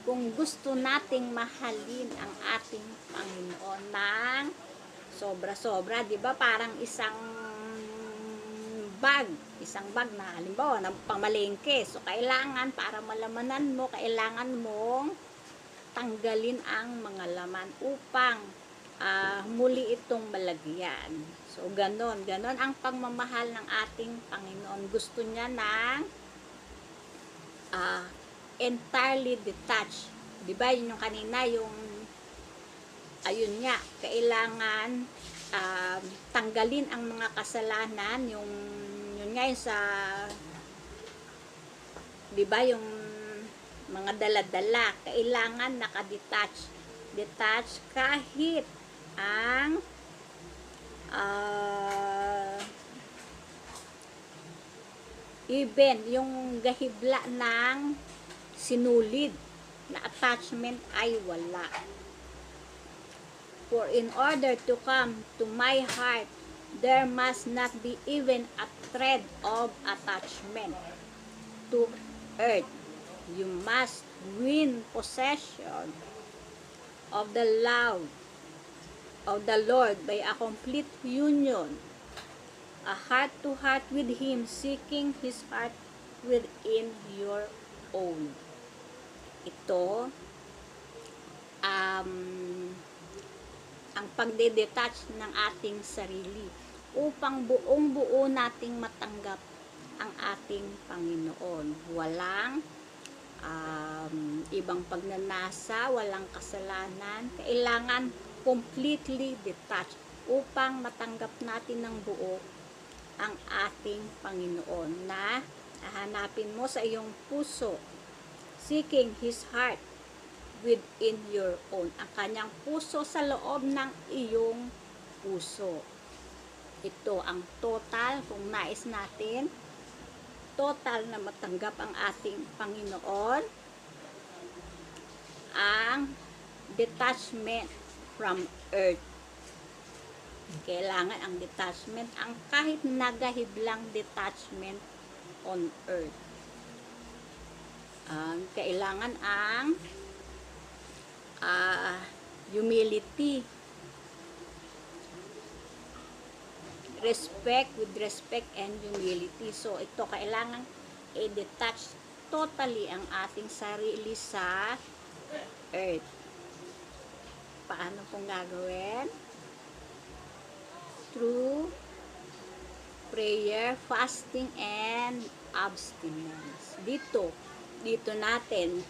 kung gusto nating mahalin ang ating Panginoon ng sobra-sobra, di ba? Parang isang bag na halimbawa ng pamalengke. So kailangan para malamanan mo, kailangan mong tanggalin ang mga laman upang muli itong malagyan. So ganon ang pagmamahal ng ating Panginoon. Gusto niya ng entirely detached. Di ba yun yung kanina, yung ayun nga, kailangan tanggalin ang mga kasalanan, yun nga yung sa, di ba, yung mga dala-dala, kailangan nakadetach. Detach kahit ang even yung gahibla ng sinulid na attachment ay wala. For in order to come to my heart, there must not be even a thread of attachment to earth. You must win possession of the love of the Lord by a complete union, a heart-to-heart with Him, seeking His heart within your own. Ito, ang pagde-detach ng ating sarili upang buong-buo nating matanggap ang ating Panginoon. Walang ibang pagnanasa, walang kasalanan. Kailangan completely detached upang matanggap natin ng buo ang ating Panginoon na hahanapin mo sa iyong puso, seeking His heart within your own, ang kanyang puso sa loob ng iyong puso. Ito ang total, kung nais natin total na matanggap ang ating Panginoon, ang detachment from earth. Kailangan ang detachment, ang kahit nagahiblang detachment on earth. Kailangan ang humility, respect, with respect and humility. So ito, kailangan i-detach totally ang ating sarili sa earth. Paano pong gagawin? Through prayer, fasting, and abstinence. Dito natin